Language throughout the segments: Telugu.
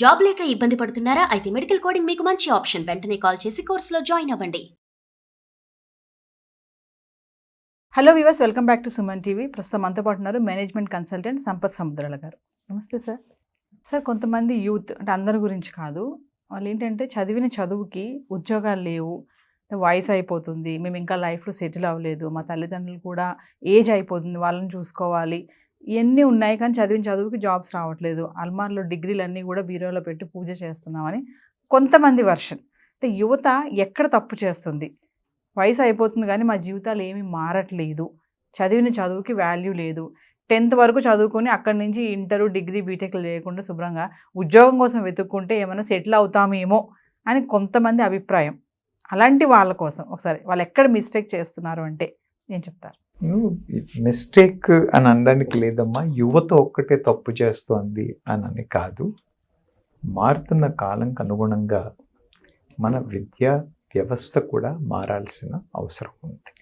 జాబ్ లేక ఇబ్బంది పడుతున్నారా? అయితే మెడికల్ కోడింగ్ మీకు మంచి ఆప్షన్. వెంటనే కాల్ చేసి కోర్సులో జాయిన్ అవ్వండి. Hello viewers, welcome back to Suman TV. ప్రస్తుతం మనతో పాటు ఉన్నారు మేనేజ్మెంట్ కన్సల్టెంట్ సంపత్ సముద్రాల గారు. నమస్తే సార్. సార్, కొంతమంది యూత్, అంటే అందరి గురించి కాదు, వాళ్ళు ఏంటంటే చదివిన చదువుకి ఉద్యోగాలు లేవు, వయసు అయిపోతుంది, మేము ఇంకా లైఫ్లో సెటిల్ అవ్వలేదు, మా తల్లిదండ్రులు కూడా ఏజ్ అయిపోతుంది, వాళ్ళని చూసుకోవాలి, ఇవన్నీ ఉన్నాయి, కానీ చదివిన చదువుకి జాబ్స్ రావట్లేదు, అల్మార్లో డిగ్రీలన్నీ కూడా బీరోలో పెట్టి పూజ చేస్తున్నామని కొంతమంది వర్షన్. అంటే యువత ఎక్కడ తప్పు చేస్తుంది? వయసు అయిపోతుంది కానీ మా జీవితాలు ఏమీ మారట్లేదు, చదివిన చదువుకి వాల్యూ లేదు, 10th వరకు చదువుకొని అక్కడి నుంచి ఇంటరు డిగ్రీ బీటెక్లు లేకుండా శుభ్రంగా ఉద్యోగం కోసం వెతుక్కుంటే ఏమైనా సెటిల్ అవుతామేమో అని కొంతమంది అభిప్రాయం. అలాంటి వాళ్ళ కోసం ఒకసారి వాళ్ళు ఎక్కడ మిస్టేక్ చేస్తున్నారు అంటే ఏం చెప్తారు? మిస్టేక్ అని అనడానికి లేదమ్మా, యువత ఒక్కటే తప్పు చేస్తోంది అని కాదు. మారుతున్న కాలంకు అనుగుణంగా మన విద్యా వ్యవస్థ కూడా మారాల్సిన అవసరం ఉంది.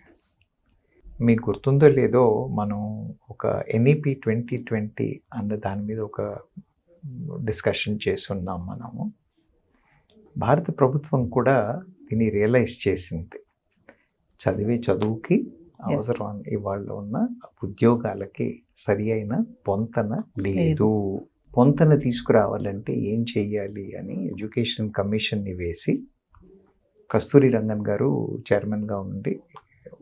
మీకు గుర్తుందో లేదో, మనం ఒక NEP 2020 అన్న దాని మీద ఒక డిస్కషన్ చేస్తున్నాం మనము. భారత ప్రభుత్వం కూడా దీన్ని రియలైజ్ చేసింది. చదువుకి అవసరం ఇవాళ ఉన్న ఉద్యోగాలకి సరి అయిన పొంతన లేదు. పొంతన తీసుకురావాలంటే ఏం చెయ్యాలి అని ఎడ్యుకేషన్ కమిషన్ని వేసి కస్తూరి రంగన్ గారు చైర్మన్గా ఉండి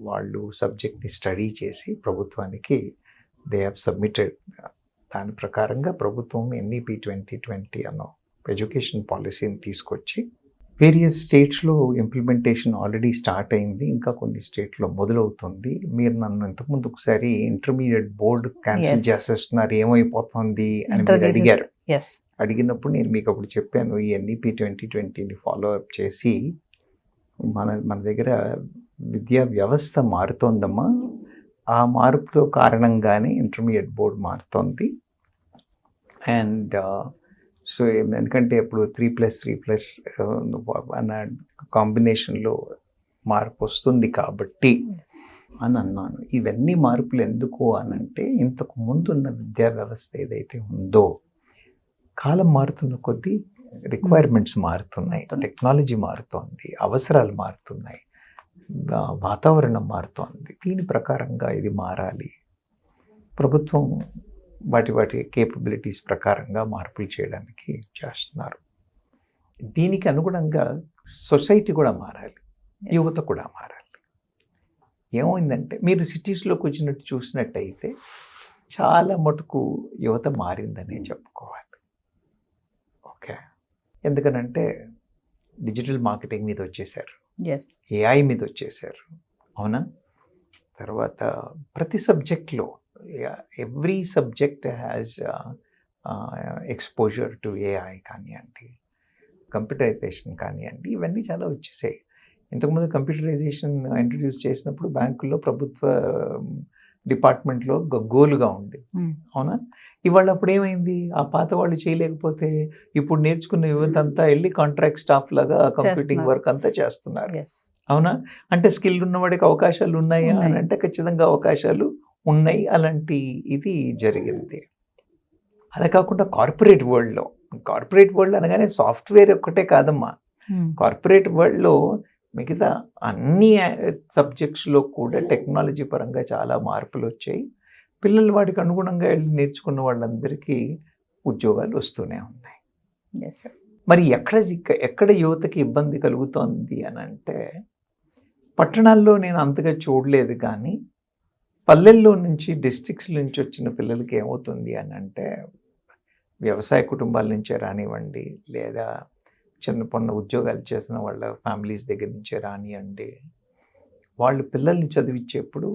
వాళ్ళు సబ్జెక్ట్ని స్టడీ చేసి ప్రభుత్వానికి దే హ్యావ్ సబ్మిటెడ్. దాని ప్రకారంగా ప్రభుత్వం NEP 2020 అన్న ఎడ్యుకేషన్ పాలసీని తీసుకొచ్చి వేరియస్ స్టేట్స్లో ఇంప్లిమెంటేషన్ ఆల్రెడీ స్టార్ట్ అయింది, ఇంకా కొన్ని స్టేట్లో మొదలవుతుంది. మీరు నన్ను ఇంతకుముందు ఒకసారి ఇంటర్మీడియట్ బోర్డు క్యాన్సిల్ చేసేస్తున్నారు, ఏమైపోతుంది అని మీరు అడిగారు. అడిగినప్పుడు నేను మీకు అప్పుడు చెప్పాను, ఈ NEP 2020ని ఫాలో అప్ చేసి మన దగ్గర విద్యా వ్యవస్థ మారుతోందమ్మా. ఆ మార్పుతో కారణంగానే ఇంటర్మీడియట్ బోర్డు మారుతోంది. అండ్ సో ఎందుకంటే ఇప్పుడు 3+3+ అన్న కాంబినేషన్లో మార్పు వస్తుంది కాబట్టి అని అన్నాను. ఇవన్నీ మార్పులు ఎందుకు అనంటే, ఇంతకు ముందున్న విద్యా వ్యవస్థ ఏదైతే ఉందో, కాలం మారుతున్న కొద్దీ రిక్వైర్మెంట్స్ మారుతున్నాయి, టెక్నాలజీ మారుతోంది, అవసరాలు మారుతున్నాయి, వాతావరణం మారుతోంది. దీని ప్రకారంగా ఇది మారాలి. ప్రభుత్వం వాటి కేపబిలిటీస్ ప్రకారంగా మార్పులు చేయడానికి చేస్తున్నారు. దీనికి అనుగుణంగా సొసైటీ కూడా మారాలి, యువత కూడా మారాలి. ఏమైందంటే, మీరు సిటీస్లోకి వచ్చినట్టు చూసినట్టయితే చాలా మటుకు యువత మారిందనే చెప్పుకోవాలి. ఓకే, ఎందుకనంటే డిజిటల్ మార్కెటింగ్ మీద వచ్చేసారు, AI మీద వచ్చేసారు, అవునా? తర్వాత ప్రతి సబ్జెక్ట్లో every subject has exposure to AI కానివ్వండి, కంప్యూటరైజేషన్ కానివ్వండి, ఇవన్నీ చాలా వచ్చేసాయి. ఇంతకుముందు కంప్యూటరైజేషన్ ఇంట్రడ్యూస్ చేసినప్పుడు బ్యాంకుల్లో ప్రభుత్వ డిపార్ట్మెంట్లో గోలుగా ఉంది, అవునా? ఇవాళ అప్పుడు ఏమైంది, ఆ పాత వాళ్ళు చేయలేకపోతే ఇప్పుడు నేర్చుకున్న యువత అంతా వెళ్ళి కాంట్రాక్ట్ స్టాఫ్ లాగా కంప్యూటింగ్ వర్క్ అంతా చేస్తున్నారు, అవునా? అంటే స్కిల్ ఉన్నవాడికి అవకాశాలు ఉన్నాయా అని అంటే ఖచ్చితంగా అవకాశాలు ఉన్నాయి. అలాంటి ఇది జరిగింది. అదే కాకుండా కార్పొరేట్ వరల్డ్ అనగానే సాఫ్ట్వేర్ ఒక్కటే కాదమ్మా, కార్పొరేట్ వరల్డ్లో మిగతా అన్ని సబ్జెక్ట్స్లో కూడా టెక్నాలజీ పరంగా చాలా మార్పులు వచ్చాయి. పిల్లలు వాటికి అనుగుణంగా వెళ్ళి నేర్చుకున్న వాళ్ళందరికీ ఉద్యోగాలు వస్తూనే ఉన్నాయి. మరి ఎక్కడ యువతకి ఇబ్బంది కలుగుతోంది అని అంటే, పట్టణాల్లో నేను అంతగా చూడలేదు, కానీ పల్లెల్లో నుంచి డిస్ట్రిక్ట్స్ నుంచి వచ్చిన పిల్లలకి ఏమవుతుంది అని అంటే, వ్యవసాయ కుటుంబాల నుంచే రానివ్వండి, లేదా చిన్న ఉద్యోగాలు చేసిన వాళ్ళ ఫ్యామిలీస్ దగ్గర నుంచే రానివ్వండి, వాళ్ళు పిల్లల్ని చదివించేప్పుడు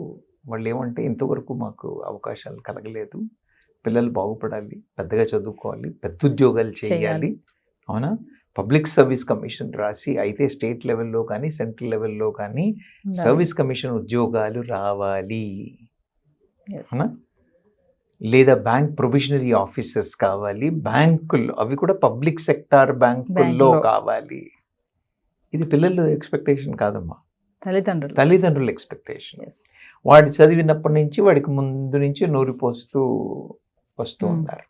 వాళ్ళు ఏమంటే, ఇంతవరకు మాకు అవకాశాలు కలగలేదు, పిల్లలు బాగుపడాలి, పెద్దగా చదువుకోవాలి, పెద్ద ఉద్యోగాలు చేయాలి, అవునా? పబ్లిక్ సర్వీస్ కమిషన్ రాసి, అయితే స్టేట్ లెవెల్లో కానీ సెంట్రల్ లెవెల్లో కానీ సర్వీస్ కమిషన్ ఉద్యోగాలు రావాలి, అవునా? లేదా బ్యాంక్ ప్రొవిజనరీ ఆఫీసర్స్ కావాలి, బ్యాంకుల్లో అవి కూడా పబ్లిక్ సెక్టార్ బ్యాంకుల్లో కావాలి. ఇది పిల్లల ఎక్స్పెక్టేషన్ కాదమ్మా, తల్లిదండ్రుల ఎక్స్పెక్టేషన్. వాడు చదివినప్పటి నుంచి వాడికి ముందు నుంచి నోరు పోస్తూ వస్తూ ఉన్నారు.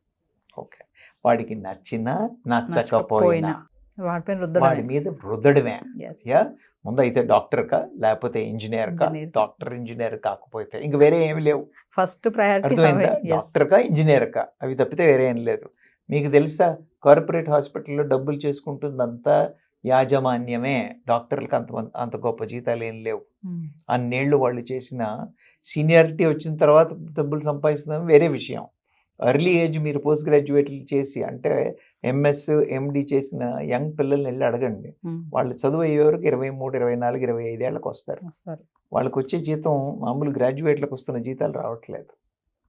ఓకే, వాడికి నచ్చినా నచ్చకపోయినా వాడిపైన వాడి రుద్దడమే. మీద రుద్దడమే. Yes. యా ముందు అయితే డాక్టర్కా లేకపోతే ఇంజనీర్కా, Engineer. డాక్టర్ ఇంజనీర్ కాకపోతే ఇంక వేరే ఏమి లేవు. ఫస్ట్ ప్రయారిటీ అర్థమైందా? డాక్టర్కా ఇంజనీర్కా అవి తప్పితే వేరే ఏం లేదు. మీకు తెలుసా కార్పొరేట్ హాస్పిటల్లో డబ్బులు చేసుకుంటుందంతా యాజమాన్యమే. డాక్టర్లకు అంత గొప్ప జీతాలు ఏం లేవు. అన్నేళ్ళు వాళ్ళు చేసిన సీనియారిటీ వచ్చిన తర్వాత డబ్బులు సంపాదిస్తున్నాం వేరే విషయం. ఎర్లీ ఏజ్ మీరు పోస్ట్ గ్రాడ్యుయేట్లు చేసి అంటే ఎంఎస్ ఎండి చేసిన యంగ్ పిల్లల్ని వెళ్ళి అడగండి. వాళ్ళు చదువు అయ్యే వరకు 23, 24, 25 ఏళ్ళకి వస్తారు. వాళ్ళకి వచ్చే జీతం మామూలు గ్రాడ్యుయేట్లకు వస్తున్న జీతాలు రావట్లేదు.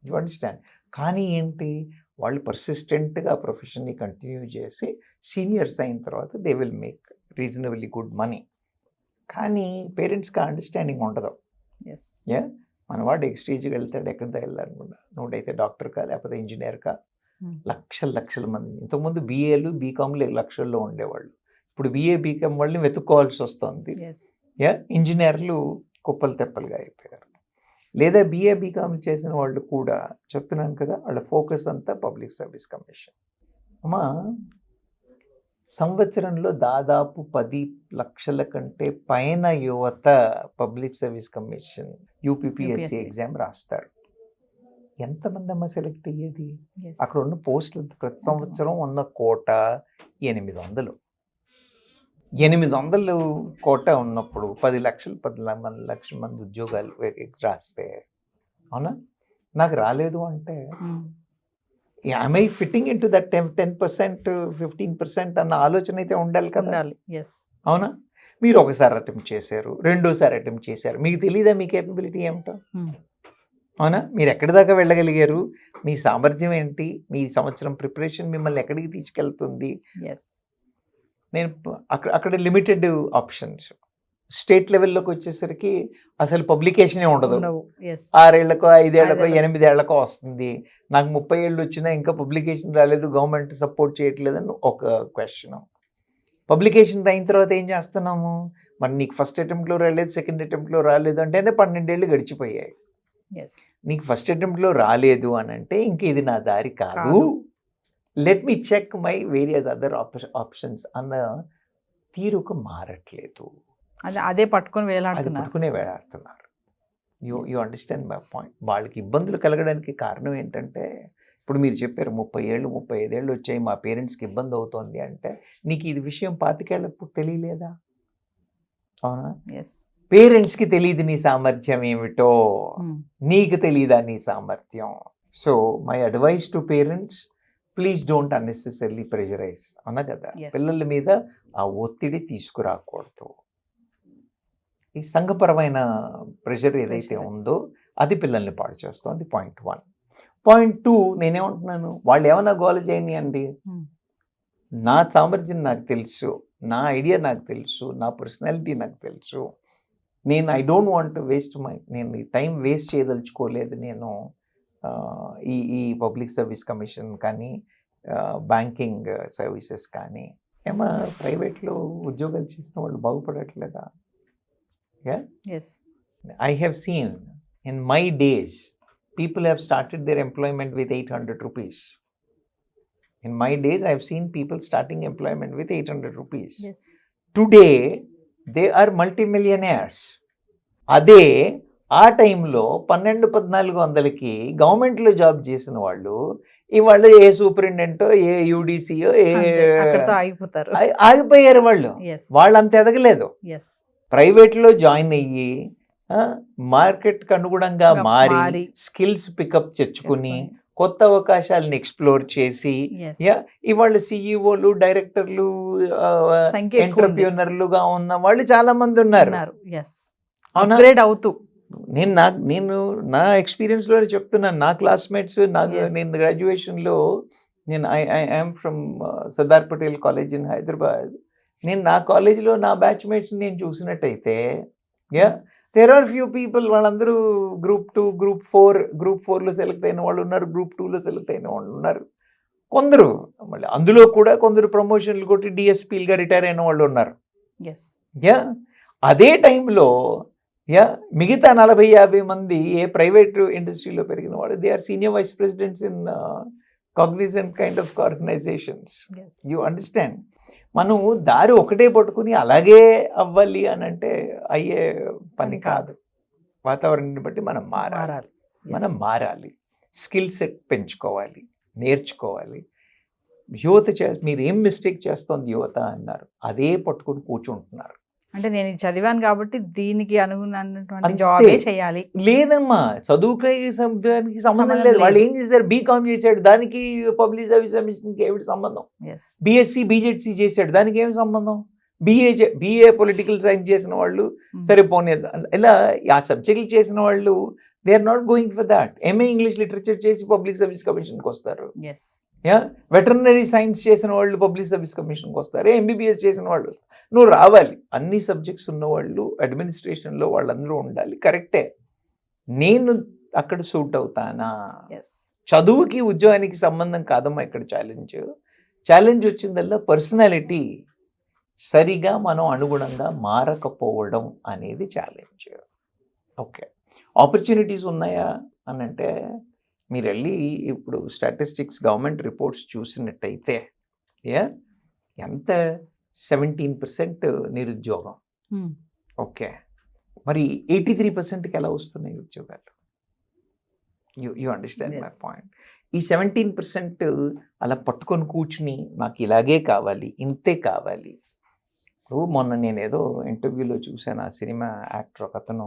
You understand? కానీ ఏంటి, వాళ్ళు పర్సిస్టెంట్గా ప్రొఫెషన్ని కంటిన్యూ చేసి సీనియర్స్ అయిన తర్వాత they will make reasonably good money. కానీ పేరెంట్స్కి అండర్స్టాండింగ్ ఉండదు. యా మన వాడు ఎక్స్టేజ్కి వెళ్తాడు, ఎక్కడ వెళ్ళాలనుకున్నా నువ్వైతే డాక్టర్కా లేకపోతే ఇంజనీర్కా. లక్షల మంది ఇంతకుముందు బీఏలు బీకామ్లు లక్షల్లో ఉండేవాళ్ళు. ఇప్పుడు బీఏ బీకామ్ వాళ్ళని వెతుక్కోవాల్సి వస్తుంది. యా ఇంజనీర్లు కుప్పలు తెప్పలుగా అయిపోయారు. లేదా బీఏ బీకామ్ చేసిన వాళ్ళు కూడా చెప్తున్నాను కదా, వాళ్ళ ఫోకస్ అంతా పబ్లిక్ సర్వీస్ కమిషన్. అమ్మా సంవత్సరంలో దాదాపు 10 లక్షల కంటే పైన యువత public service commission UPPSC exam రాస్తారు. ఎంతమంది అమ్మ సెలెక్ట్ అయ్యేది? అక్కడ ఉన్న పోస్టులు ప్రతి సంవత్సరం ఉన్న కోట 800. 800 కోట ఉన్నప్పుడు 10 లక్షల మంది ఉద్యోగాలు రాస్తే, అవునా? నాకు రాలేదు అంటే am I fitting into that 10%, 15% అన్న ఆలోచన అయితే ఉండాలి కదా. అవునా? మీరు ఒకసారి అటెంప్ట్ చేశారు, రెండోసారి అటెంప్ట్ చేశారు, మీకు తెలియదా మీ కేపబిలిటీ ఏమిటో? అవునా? మీరు ఎక్కడి దాకా వెళ్ళగలిగారు, మీ సామర్థ్యం ఏంటి, మీ సంవత్సరం ప్రిపరేషన్ మిమ్మల్ని ఎక్కడికి తీసుకెళ్తుంది? నేను అక్కడ లిమిటెడ్ ఆప్షన్స్. స్టేట్ లెవెల్లోకి వచ్చేసరికి అసలు పబ్లికేషనే ఉండదు. 6 ఏళ్లకో 5 ఏళ్లకో 8 ఏళ్లకో వస్తుంది. నాకు 30 ఏళ్ళు వచ్చినా ఇంకా పబ్లికేషన్ రాలేదు, గవర్నమెంట్ సపోర్ట్ చేయట్లేదని ఒక క్వశ్చన్. పబ్లికేషన్ అయిన తర్వాత ఏం చేస్తున్నాము, మరి నీకు ఫస్ట్ అటెంప్ట్లో రాలేదు, సెకండ్ అటెంప్ట్లో రాలేదు అంటేనే 12 ఏళ్ళు గడిచిపోయాయి. నీకు ఫస్ట్ అటెంప్ట్లో రాలేదు అని అంటే ఇంక ఇది నా దారి కాదు, let me check my various other options అన్న తీరుకు మారట్లేదు. అదే పట్టుకునే వేలాడుతున్నారు. You understand my point? వాళ్ళకి ఇబ్బందులు కలగడానికి కారణం ఏంటంటే, ఇప్పుడు మీరు చెప్పారు 30 ఏళ్ళు 35 ఏళ్ళు వచ్చాయి మా పేరెంట్స్కి ఇబ్బంది అవుతోంది అంటే, నీకు ఇది విషయం 25 ఏళ్ళప్పుడు తెలియలేదా? అవునా? పేరెంట్స్కి తెలియదు నీ సామర్థ్యం ఏమిటో, నీకు తెలీదా నీ సామర్థ్యం? So my advice to parents, please don't unnecessarily pressurise. అవునా కదా? పిల్లల మీద ఆ ఒత్తిడి తీసుకురాకూడదు. ఈ సంఘపరమైన ప్రెషర్ ఏదైతే ఉందో అది పిల్లల్ని పాడు చేస్తుంది. పాయింట్ 1. పాయింట్ 2, నేనేమంటున్నాను, వాళ్ళు ఏమన్నా గోల చేయనియండి, నా సామర్థ్యం నాకు తెలుసు, నా ఐడియా నాకు తెలుసు, నా పర్సనాలిటీ నాకు తెలుసు. నేను ఐ డోంట్ వాంట్ వేస్ట్ నేను ఈ టైం వేస్ట్ చేయదలుచుకోలేదు. నేను ఈ పబ్లిక్ సర్వీస్ కమిషన్ కానీ బ్యాంకింగ్ సర్వీసెస్ కానీ ఏమో ప్రైవేట్లో ఉద్యోగాలు చేసిన వాళ్ళు బాగుపడట్లేదా? I have seen in my days people have started their employment with 800 rupees. In my days I have seen people starting employment with 800 rupees. Today they are multimillionaires. అదే ఆ టైంలో 1200-1400కి గవర్నమెంట్లో జాబ్ చేసిన వాళ్ళు ఇవాళ ఏ సూపరింటెండెంటో ఏ యూడీసీయో ఆగిపోయారు. వాళ్ళు అంత ఎదగలేదు. ప్రైవేట్లో జాయిన్ అయ్యి మార్కెట్కి అనుగుణంగా మారి స్కిల్స్ పికప్ తెచ్చుకుని కొత్త అవకాశాలను ఎక్స్ప్లోర్ చేసి ఇవాళ సిఇఓలు డైరెక్టర్లు ఎంటర్‌ప్రెన్యూర్లుగా ఉన్న వాళ్ళు చాలా మంది ఉన్నారు. నేను నా ఎక్స్పీరియన్స్లో చెప్తున్నాను. నా క్లాస్మేట్స్ నేను గ్రాడ్యుయేషన్లో I'm from Sardar Patel college in Hyderabad. నేను నా కాలేజీలో నా బ్యాచ్మేట్స్ నేను చూసినట్టయితే దేర్ ఆర్ ఫ్యూ పీపుల్, వాళ్ళందరూ గ్రూప్ 2, గ్రూప్ 4లో సెలెక్ట్ అయిన వాళ్ళు ఉన్నారు, గ్రూప్ 2లో సెలెక్ట్ అయిన వాళ్ళు ఉన్నారు. కొందరు మళ్ళీ అందులో కూడా కొందరు ప్రమోషన్లు కొట్టి డిఎస్పీలుగా రిటైర్ అయిన వాళ్ళు ఉన్నారు. అదే టైంలో మిగతా 40-50 మంది ఏ ప్రైవేట్ ఇండస్ట్రీలో పెరిగిన వాళ్ళు they are senior vice presidents in Cognizant kind of organizations. You understand? మనం దారి ఒకటే పట్టుకుని అలాగే అవ్వాలి అని అంటే అయ్యే పని కాదు. వాతావరణాన్ని బట్టి మనం మారాలి. మనం మారాలి, స్కిల్ సెట్ పెంచుకోవాలి, నేర్చుకోవాలి. యువత మీరు ఏం మిస్టేక్ చేస్తోంది యువత అన్నారు, అదే పట్టుకుని కూర్చుంటున్నారు. అంటే నేను ఇది చదివాను కాబట్టి దీనికి అనుగుణమైనటువంటి అంతే. జాబే చేయాలి. లేదమ్మా, చదువుకి దానికి సంబంధం సంబంధం లేదు. వాళ్ళు లేదు. ఏం చేశారు, బీకామ్ చేశాడు, దానికి పబ్లిక్ సర్వీస్ కమిషన్కి ఏమిటి సంబంధం? ఎస్, బీఎస్సీ బీజెడ్సీ చేశాడు, దానికి ఏమి సంబంధం? బీఏ పొలిటికల్ సైన్స్ చేసిన వాళ్ళు సరే పోనీ, ఇలా ఆ సబ్జెక్టులు చేసిన వాళ్ళు they are not going for that. MA English literature చేసి పబ్లిక్ సర్వీస్ కమిషన్కి వస్తారు. ఎస్, వెటర్నరీ సైన్స్ చేసిన వాళ్ళు పబ్లిక్ సర్వీస్ కమిషన్కి వస్తారు. ఎంబీబీఎస్ చేసిన వాళ్ళు నువ్వు రావాలి. అన్ని సబ్జెక్ట్స్ ఉన్నవాళ్ళు అడ్మినిస్ట్రేషన్లో వాళ్ళందరూ ఉండాలి, కరెక్టే. నేను అక్కడ సూట్ అవుతానా? ఎస్, చదువుకి ఉద్యోగానికి సంబంధం కాదమ్మా ఇక్కడ ఛాలెంజ్ వచ్చిందల్లా పర్సనాలిటీ సరిగా మనం అనుగుణంగా మారకపోవడం అనేది ఛాలెంజ్. ఓకే, ఆపర్చునిటీస్ ఉన్నాయా అని అంటే మీరు వెళ్ళి ఇప్పుడు స్టాటిస్టిక్స్ గవర్నమెంట్ రిపోర్ట్స్ చూసినట్టయితే ఎంత 17% నిరుద్యోగం. ఓకే, మరి 83%కి ఎలా వస్తున్నాయి ఉద్యోగాలు? You understand my point? ఈ 17% అలా పట్టుకొని కూర్చుని నాకు ఇలాగే కావాలి, ఇంతే కావాలి. ఇప్పుడు మొన్న నేను ఏదో ఇంటర్వ్యూలో చూశాను, ఆ సినిమా యాక్టర్ ఒక అతను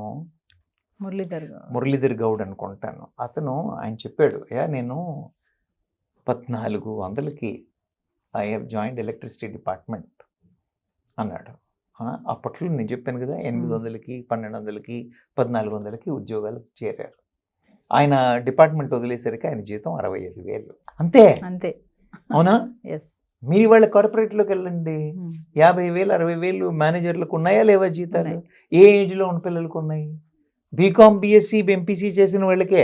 మురళీధర్ గౌడ్ అనుకుంటాను, ఆయన చెప్పాడు, నేను 1400కి I have joined electricity department అన్నాడు. అప్పట్లో నేను చెప్పాను కదా 800కి 1200కి 1400కి ఉద్యోగాలు చేరారు. ఆయన డిపార్ట్మెంట్ వదిలేసరికి ఆయన జీతం 65,000 అంతే. అవునా? మీరు ఇవాళ కార్పొరేట్లోకి వెళ్ళండి, 50,000 60,000 మేనేజర్లకు ఉన్నాయా లేవా జీతాలు? ఏ ఏజ్లో ఉన్న పిల్లలకు ఉన్నాయి? బీకామ్ బీఎస్సీ ఎంపీసీ చేసిన వాళ్ళకే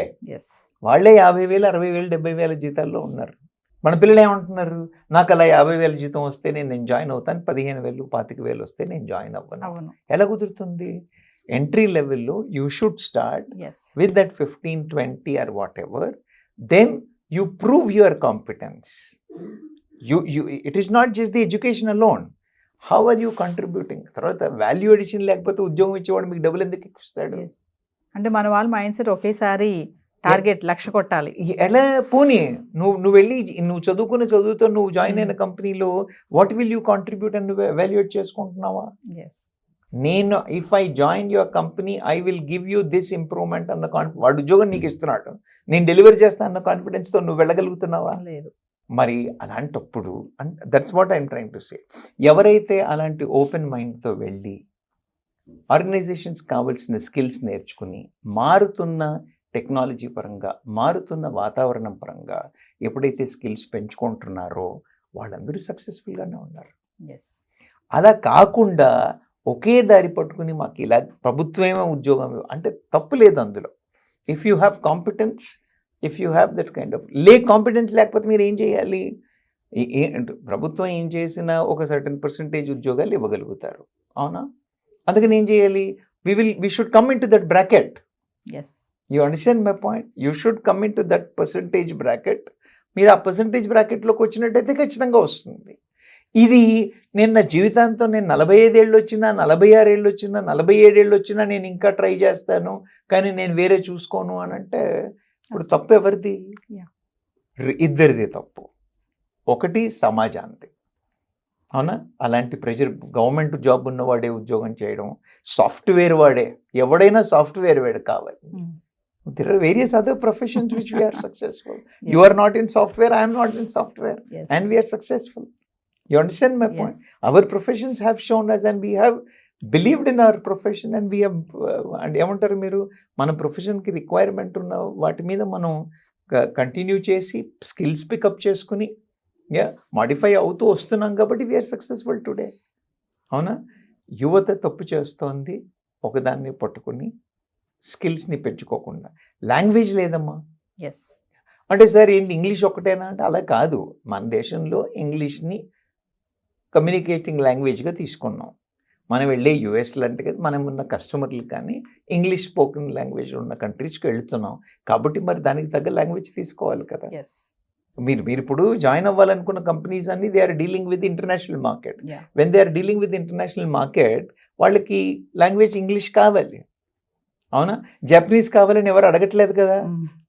వాళ్ళే 50,000 60,000 70,000 జీతాల్లో ఉన్నారు. మన పిల్లలు ఏమంటున్నారు, నాకు అలా 50,000 జీతం వస్తే నేను జాయిన్ అవుతాను, 15,000 25,000 వస్తే నేను జాయిన్ అవ్వను. ఎలా కుదురుతుంది? ఎంట్రీ లెవెల్లో you should start with that 15-20 or whatever, then you prove your competence. It is not just the education alone. How are you contributing? తర్వాత వాల్యూ ఎడిషన్ లేకపోతే ఉద్యోగం ఇచ్చేవాడు మీకు డబ్బులు ఎందుకు ఇస్తాడు? అంటే మన వాళ్ళ మైండ్ సెట్ ఒకేసారి టార్గెట్ 1,00,000 కొట్టాలి. ఎలా పోనీ నువ్వు వెళ్ళి నువ్వు చదువుకున్న చదువుతో నువ్వు జాయిన్ అయిన కంపెనీలో వాట్ విల్ యూ కాంట్రిబ్యూట్ అని నువ్వు ఎవాల్యుయేట్ చేసుకుంటున్నావా? నేను if I join your company I will give you this improvement అన్న వాడు ఉద్యోగం నీకు ఇస్తున్నాడు, నేను డెలివరీ చేస్తాను అన్న కాన్ఫిడెన్స్తో నువ్వు వెళ్ళగలుగుతున్నావా? లేదు. మరి అలాంటప్పుడు that's what I'm trying to say. ఎవరైతే అలాంటి ఓపెన్ మైండ్తో వెళ్ళి ఆర్గనైజేషన్స్ కావాల్సిన స్కిల్స్ నేర్చుకుని మారుతున్న టెక్నాలజీ పరంగా మారుతున్న వాతావరణం పరంగా ఎప్పుడైతే స్కిల్స్ పెంచుకుంటున్నారో వాళ్ళందరూ సక్సెస్ఫుల్గానే ఉన్నారు. అలా కాకుండా ఒకే దారి పట్టుకుని మాకు ఇలా ప్రభుత్వమే ఉద్యోగం అంటే తప్పు లేదు అందులో. If you have competence, if you have that kind of competence లేకపోతే మీరు ఏం చేయాలి? ప్రభుత్వం ఏం చేసినా ఒక సర్టన్ పర్సంటేజ్ ఉద్యోగాలు ఇవ్వగలుగుతారు, అవునా? అందుకని ఏం చేయాలి? we should come into that bracket. You understand my point? You should come into that percentage bracket. మీరు ఆ పర్సంటేజ్ బ్రాకెట్లోకి వచ్చినట్టయితే ఖచ్చితంగా వస్తుంది. ఇది నేను నా జీవితాంతం నేను 45 ఏళ్ళు వచ్చినా 46 ఏళ్ళు వచ్చినా 47 ఏళ్ళు వచ్చినా నేను ఇంకా ట్రై చేస్తాను కానీ నేను వేరే చూసుకోను అని అంటే ఇప్పుడు తప్పు ఎవరిది? ఇద్దరిది తప్పు. ఒకటి సమాజానికి, అవునా? అలాంటి ప్రెషర్ గవర్నమెంట్ జాబ్ ఉన్నవాడే ఉద్యోగం చేయడం, సాఫ్ట్వేర్ వాడే, ఎవడైనా సాఫ్ట్వేర్ వాడు కావాలి. There are various other professions which we are successful. You are not in software, I am not in software, and we are successful. You understand my point? Our professions have shown us and we have believed in our profession and we have and ఏమంటారు మీరు, మన ప్రొఫెషన్కి రిక్వైర్మెంట్ ఉన్న వాటి మీద మనం కంటిన్యూ చేసి స్కిల్స్ పికప్ చేసుకుని మాడిఫై అవుతూ వస్తున్నాం కాబట్టి వీఆర్ సక్సెస్ఫుల్ టుడే, అవునా? యువత తప్పు చేస్తోంది ఒకదాన్ని పట్టుకుని స్కిల్స్ని పెంచుకోకుండా. లాంగ్వేజ్ లేదమ్మా అంటే సార్ ఏంటి ఇంగ్లీష్ ఒకటేనా అంటే అలా కాదు. మన దేశంలో ఇంగ్లీష్ని కమ్యూనికేటింగ్ లాంగ్వేజ్గా తీసుకున్నాం. మనం వెళ్ళే యుఎస్ లాంటి కదా మనం ఉన్న కస్టమర్లు కానీ ఇంగ్లీష్ స్పోకెన్ లాంగ్వేజ్ ఉన్న కంట్రీస్కి వెళుతున్నాం కాబట్టి మరి దానికి తగ్గ లాంగ్వేజ్ తీసుకోవాలి కదా. మీరు ఇప్పుడు జాయిన్ అవ్వాలనుకున్న కంపెనీస్ అన్ని they are dealing with international market. Yeah. When they are dealing with international market వాళ్ళకి లాంగ్వేజ్ ఇంగ్లీష్ కావాలి, అవునా? జపనీస్ కావాలని ఎవరు అడగట్లేదు కదా,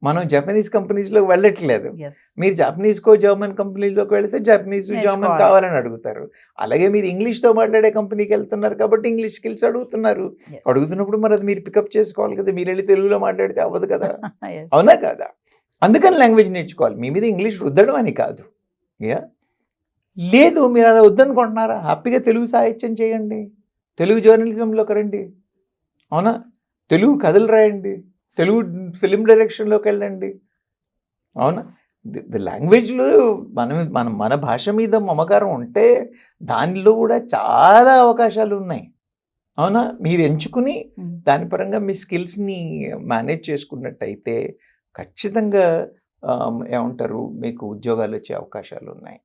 మనం జపనీస్ కంపెనీస్లోకి వెళ్ళట్లేదు. Yes. మీరు జపనీస్కో జర్మన్ కంపెనీలోకి వెళితే జపనీస్ జర్మన్ నేర్చుకోవాలి. కావాలని అడుగుతారు. అలాగే మీరు ఇంగ్లీష్తో మాట్లాడే కంపెనీకి వెళ్తున్నారు కాబట్టి ఇంగ్లీష్ స్కిల్స్ అడుగుతున్నారు. Yes. అడుగుతున్నప్పుడు మరి అది మీరు పికప్ చేసుకోవాలి కదా, మీరు వెళ్ళి తెలుగులో మాట్లాడితే అవ్వదు కదా, Yes. అవునా కదా? అందుకని లాంగ్వేజ్ నేర్చుకోవాలి. మీ మీద ఇంగ్లీష్ రుద్దడం అని కాదు. యా లేదు, మీరు అది వద్దనుకుంటున్నారా, హ్యాపీగా తెలుగు సాహిత్యం చేయండి, తెలుగు జర్నలిజంలోకి రండి, అవునా? తెలుగు కథలు రాయండి, తెలుగు ఫిలిం డైరెక్షన్లోకి వెళ్ళండి, అవునా? Yes. ది లాంగ్వేజ్లో మన భాష మీద మమకారం ఉంటే దానిలో కూడా చాలా అవకాశాలు ఉన్నాయి, అవునా? మీరు ఎంచుకుని Mm. దాని పరంగా మీ స్కిల్స్ని మేనేజ్ చేసుకున్నట్టయితే ఖచ్చితంగా ఏమంటారు, మీకు ఉద్యోగాలు వచ్చే అవకాశాలు ఉన్నాయి.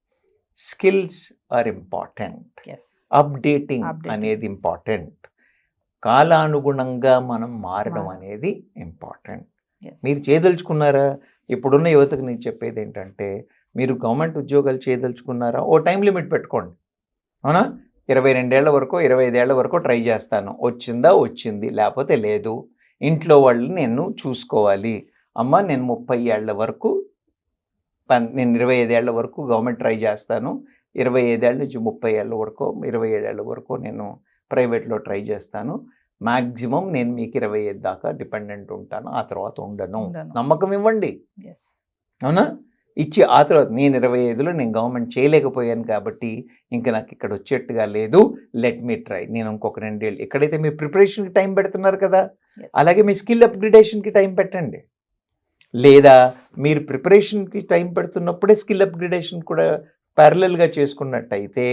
Skills are important, Yes. Updating Updating. అనేది ఇంపార్టెంట్, కాలానుగుణంగా మనం మారడం మారడం. అనేది ఇంపార్టెంట్. Yes. మీరు చేయదలుచుకున్నారా? ఇప్పుడున్న యువతకు నేను చెప్పేది ఏంటంటే, మీరు గవర్నమెంట్ ఉద్యోగాలు చేయదలుచుకున్నారా, ఓ టైం లిమిట్ పెట్టుకోండి, అవునా? 22 ఏళ్ల వరకు 25 ఏళ్ల వరకు ట్రై చేస్తాను, వచ్చిందా వచ్చింది, లేకపోతే లేదు. ఇంట్లో వాళ్ళని నేను చూసుకోవాలి, అమ్మ నేను 30 ఏళ్ల వరకు నేను 25 ఏళ్ల వరకు గవర్నమెంట్ ట్రై చేస్తాను, 25 ఏళ్ళ నుంచి 30 ఏళ్ళ వరకు 27 ఏళ్ళ వరకు నేను ప్రైవేట్లో ట్రై చేస్తాను, మ్యాక్సిమం నేను మీకు 25 దాకా డిపెండెంట్ ఉంటాను, ఆ తర్వాత ఉండను. ఉండను. నమ్మకం ఇవ్వండి, Yes. అవునా? ఇచ్చి ఆ తర్వాత నేను 25లో నేను గవర్నమెంట్ చేయలేకపోయాను కాబట్టి ఇంకా నాకు ఇక్కడ వచ్చేట్టుగా లేదు, లెట్ మీ ట్రై, నేను ఇంకొక 2 ఏళ్ళు ఎక్కడైతే మీ ప్రిపరేషన్కి టైం పెడుతున్నారు కదా, Yes. అలాగే మీ స్కిల్ అప్గ్రేడేషన్కి టైం పెట్టండి. లేదా మీరు ప్రిపరేషన్కి టైం పెడుతున్నప్పుడే స్కిల్ అప్గ్రేడేషన్ కూడా ప్యారలల్గా చేసుకున్నట్టయితే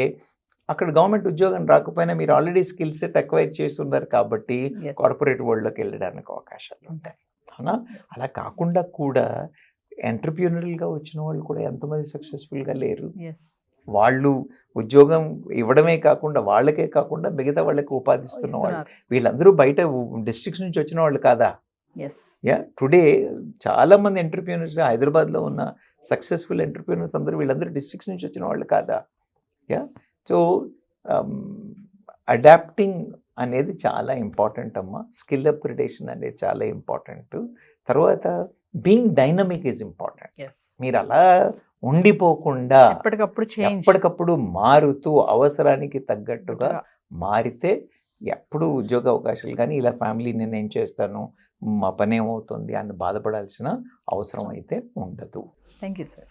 అక్కడ గవర్నమెంట్ ఉద్యోగం రాకపోయినా మీరు ఆల్రెడీ స్కిల్ సెట్ అక్వైర్ చేసి ఉన్నారు కాబట్టి Yes. కార్పొరేట్ వరల్డ్లోకి వెళ్ళడానికి అవకాశాలు ఉంటాయి, అవునా? అలా కాకుండా కూడా ఎంటర్ప్రీనరల్గా వచ్చిన వాళ్ళు కూడా ఎంతమంది సక్సెస్ఫుల్గా లేరు. Yes. వాళ్ళు ఉద్యోగం ఇవ్వడమే కాకుండా వాళ్ళకే కాకుండా మిగతా వాళ్ళకి ఉపాధిస్తున్న వాళ్ళు, ఇస్తున్నారు. వీళ్ళందరూ బయట డిస్ట్రిక్ట్స్ నుంచి వచ్చిన వాళ్ళు కాదా? Yes. యా టుడే చాలామంది ఎంటర్ప్రీనర్స్ హైదరాబాద్లో ఉన్న సక్సెస్ఫుల్ ఎంటర్ప్రీనర్స్ అందరూ వీళ్ళందరూ డిస్ట్రిక్ట్స్ నుంచి వచ్చిన వాళ్ళు కాదా? యా సో అడాప్టింగ్ అనేది చాలా ఇంపార్టెంట్ అమ్మా, స్కిల్ అప్గ్రేడేషన్ అనేది చాలా ఇంపార్టెంట్. తర్వాత being dynamic is important. Yes. మీరు అలా ఉండిపోకుండా ఎప్పటికప్పుడు చేంజ్. ఎప్పటికప్పుడు మారుతూ అవసరానికి తగ్గట్టుగా మారితే ఎప్పుడు ఉద్యోగ అవకాశాలు కానీ ఇలా ఫ్యామిలీ నేను చేస్తాను, మా పని ఏమవుతుంది అని బాధపడాల్సిన అవసరం అయితే ఉండదు. Thank you sir.